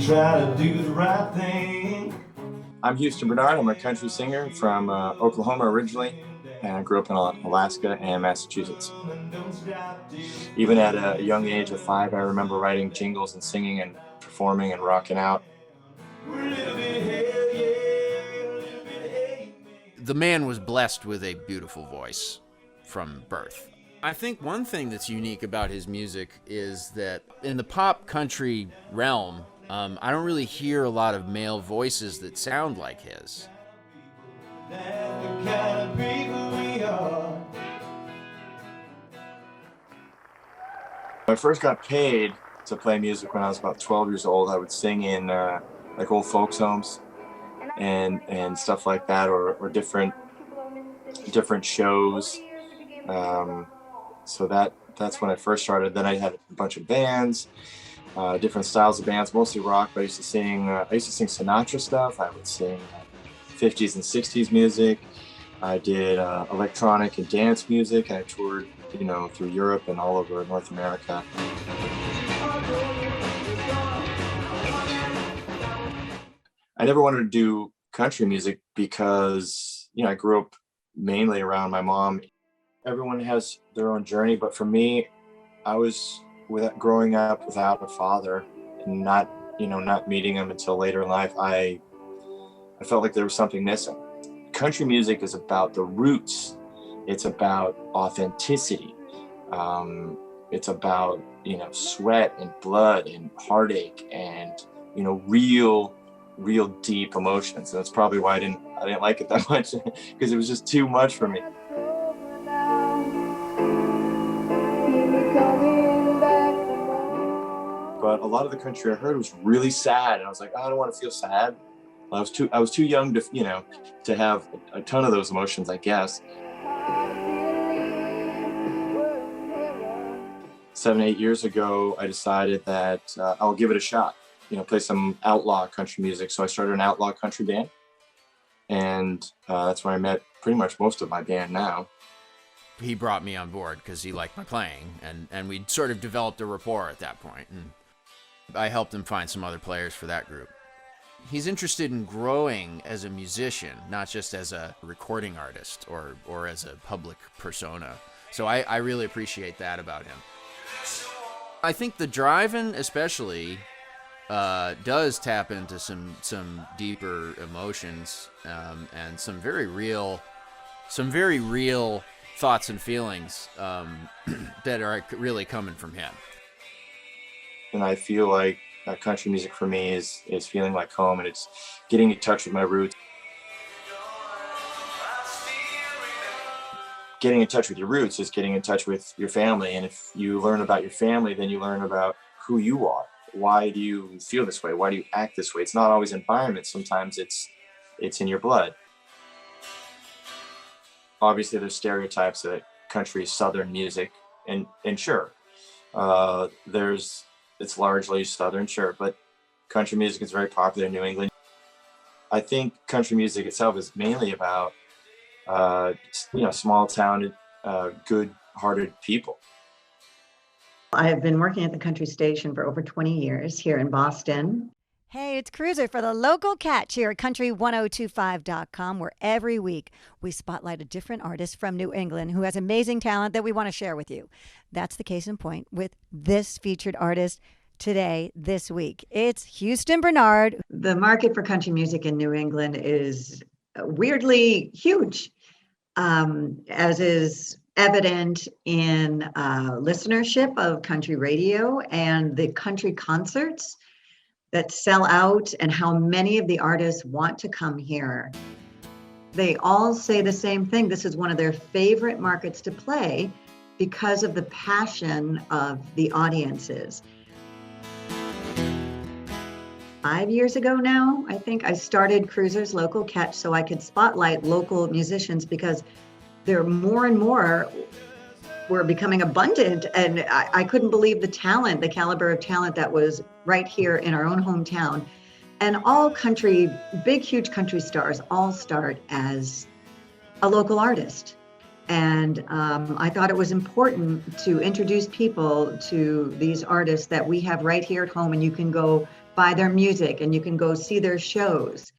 try to do the right thing. I'm Houston Bernard. I'm a country singer from Oklahoma originally, and I grew up in Alaska and Massachusetts. Even at a young age of 5, I remember writing jingles and singing and performing and rocking out. The man was blessed with a beautiful voice from birth. I think one thing that's unique about his music is that in the pop country realm, I don't really hear a lot of male voices that sound like his. When I first got paid to play music when I was about 12 years old, I would sing in like old folks homes and stuff like that, or different shows. So that's when I first started. Then I had a bunch of bands, different styles of bands, mostly rock. But I used to sing Sinatra stuff. I would sing 50s and 60s music. I did electronic and dance music. I toured, through Europe and all over North America. I never wanted to do country music because, I grew up mainly around my mom. Everyone has their own journey, but for me, I was growing up without a father and not meeting him until later in life. I felt like there was something missing. Country music is about the roots. It's about authenticity. It's about, sweat and blood and heartache and, real deep emotions. And that's probably why I didn't like it that much, because it was just too much for me. But a lot of the country I heard was really sad, and I was like, I don't want to feel sad. I was too young to have a ton of those emotions, I guess. 7, 8 years ago, I decided that I'll give it a shot. Play some outlaw country music. So I started an outlaw country band, and that's where I met pretty much most of my band now. He brought me on board because he liked my playing, and we sort of developed a rapport at that point. And I helped him find some other players for that group. He's interested in growing as a musician, not just as a recording artist or as a public persona. So I really appreciate that about him. I think the driving especially does tap into some deeper emotions and some very real thoughts and feelings that are really coming from him. And I feel like country music for me is feeling like home, and it's getting in touch with my roots. Getting in touch with your roots is getting in touch with your family. And if you learn about your family, then you learn about who you are. Why do you feel this way? Why do you act this way? It's not always environment. Sometimes it's in your blood. Obviously, there's stereotypes that country is Southern music, and sure, it's largely Southern, sure, but country music is very popular in New England. I think country music itself is mainly about, small town, good-hearted people. I have been working at the country station for over 20 years here in Boston. Hey, it's Cruiser for the local catch here at country1025.com, where every week we spotlight a different artist from New England who has amazing talent that we want to share with you. That's the case in point with this featured artist today, this week. It's Houston Bernard. The market for country music in New England is weirdly huge, as is evident in listenership of country radio and the country concerts that sell out, and how many of the artists want to come here. They all say the same thing. This is one of their favorite markets to play because of the passion of the audiences. 5 years ago now, I think I started Cruiser's Local Catch so I could spotlight local musicians, because there are more and more were becoming abundant, and I couldn't believe the talent, the caliber of talent that was right here in our own hometown. And all country, big, huge country stars all start as a local artist. And I thought it was important to introduce people to these artists that we have right here at home, and you can go buy their music and you can go see their shows.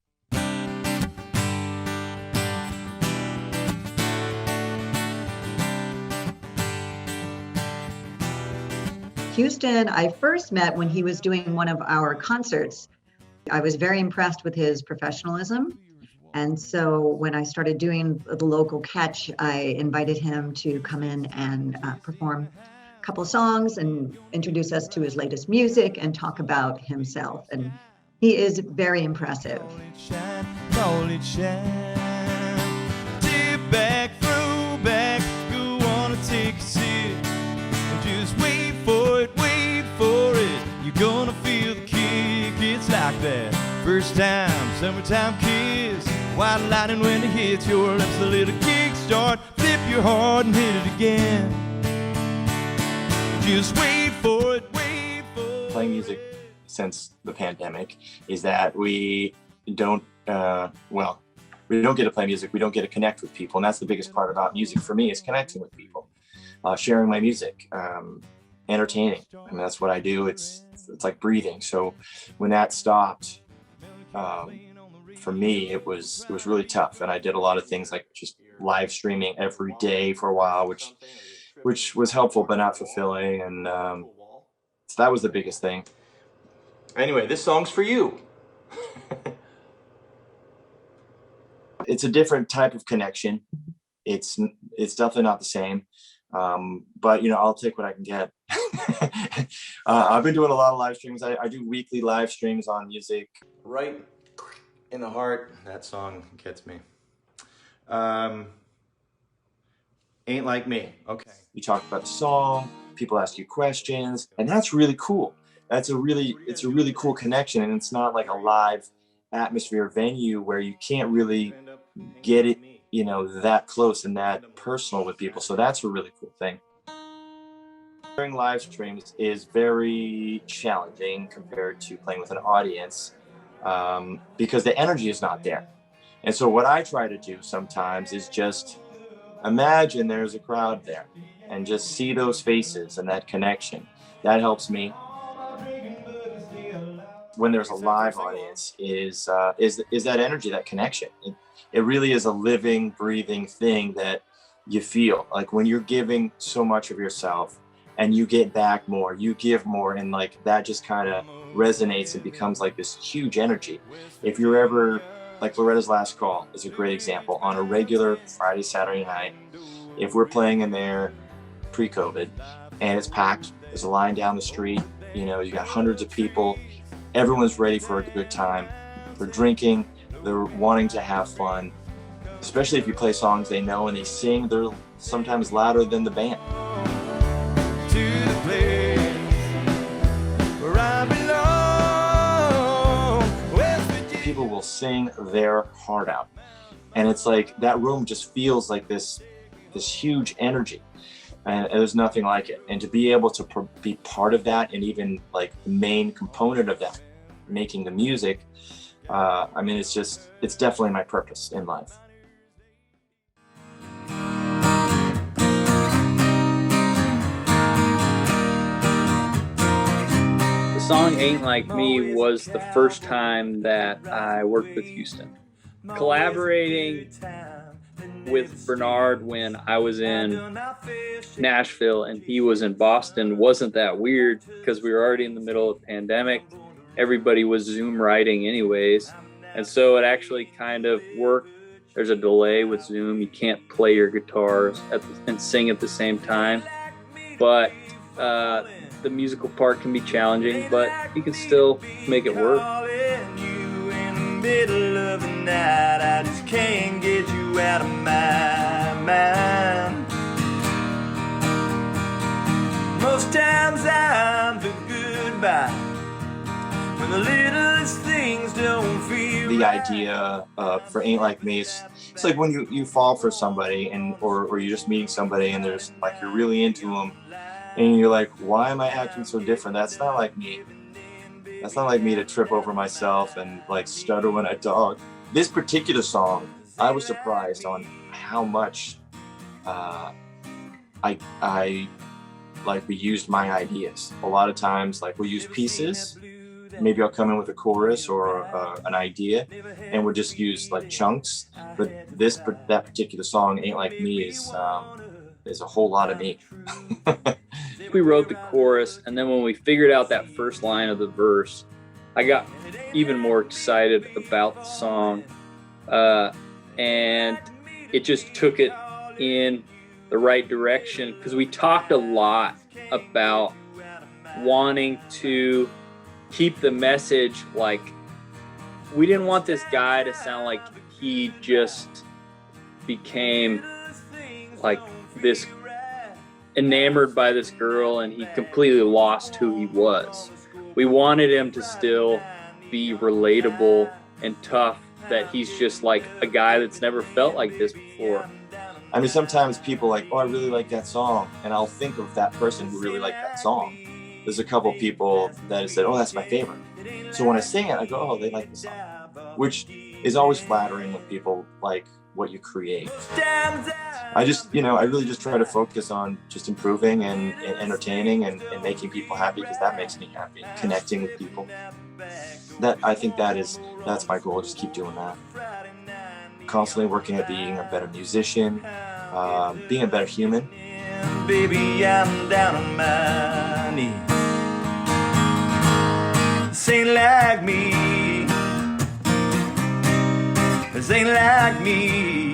Houston, I first met when he was doing one of our concerts. I was very impressed with his professionalism. And so when I started doing the local catch, I invited him to come in and perform a couple of songs and introduce us to his latest music and talk about himself. And he is very impressive. Call it shine. Tip back, throw back, go on and take a sip. Just wait for it, wait for it. You're gonna feel the kick. It's like that first time, summertime kiss. White lightning when it hits your lips, a little kickstart. Flip your heart and hit it again. Just wait for it, wait for it. Playing music since the pandemic is that we don't, we don't get to play music. We don't get to connect with people. And that's the biggest part about music for me, is connecting with people, sharing my music, entertaining. I mean, that's what I do. It's like breathing. So when that stopped, for me, it was really tough. And I did a lot of things like just live streaming every day for a while, which was helpful, but not fulfilling. And so that was the biggest thing. Anyway, this song's for you. It's a different type of connection. It's definitely not the same. But you know, I'll take what I can get. I've been doing a lot of live streams. I do weekly live streams on music. Right in the heart, that song gets me. Ain't Like Me. Okay. You talk about the song, people ask you questions, and that's really cool. It's a really cool connection, and it's not like a live atmosphere venue where you can't really get it, you know, that close and that personal with people. So that's a really cool thing. Doing live streams is very challenging compared to playing with an audience, because the energy is not there. And so what I try to do sometimes is just imagine there's a crowd there and just see those faces and that connection. That helps me. When there's a live audience is that energy, that connection. It really is a living, breathing thing that you feel. Like when you're giving so much of yourself and you get back more, you give more, and like that just kind of resonates and becomes like this huge energy. If you're ever, like Loretta's Last Call is a great example, on a regular Friday, Saturday night, if we're playing in there pre-COVID and it's packed, there's a line down the street, you know, you got hundreds of people, everyone's ready for a good time. They're drinking, they're wanting to have fun, especially if you play songs they know and they sing, they're sometimes louder than the band. To the place where I belong. West Virginia. People will sing their heart out, and it's like that room just feels like this huge energy, and there's nothing like it. And to be able to be part of that, and even like the main component of that, making the music, I mean, it's definitely my purpose in life. The song Ain't Like Me was the first time that I worked with Houston. Collaborating with Bernard when I was in Nashville and he was in Boston wasn't that weird, because we were already in the middle of the pandemic. Everybody was Zoom writing anyways. And so it actually kind of worked. There's a delay with Zoom. You can't play your guitars and sing at the same time. But the musical part can be challenging, but you can still make it work. Middle of the night, I just can't get you out of my mind. Most times I'm the goodbye when the littlest things don't feel. The idea for Ain't Like Me is, it's like when you fall for somebody, and or you're just meeting somebody and there's like, you're really into them and you're like, why am I acting so different? That's not like me. That's not like me to trip over myself and like stutter when I talk. This particular song, I was surprised on how much I like we used my ideas. A lot of times, like we'll use pieces maybe I'll come in with a chorus or an idea, and we'll just use like chunks. But that particular song, "Ain't Like Me," is a whole lot of me. We wrote the chorus, and then when we figured out that first line of the verse, I got even more excited about the song, and it just took it in the right direction, because we talked a lot about wanting to keep the message, like, we didn't want this guy to sound like he just became like this enamored by this girl and he completely lost who he was. We wanted him to still be relatable and tough, that he's just like a guy that's never felt like this before. I mean, sometimes people like, oh, I really like that song, and I'll think of that person who really liked that song. There's a couple people that have said, oh, that's my favorite. So when I sing it, I go, oh, they like the song, which is always flattering when people like what you create. I really just try to focus on just improving and entertaining and making people happy, because that makes me happy. Connecting with people. I think that's my goal. Just keep doing that. Constantly working at being a better musician, being a better human. Baby, I'm down on my knees. This ain't like me. This ain't like me.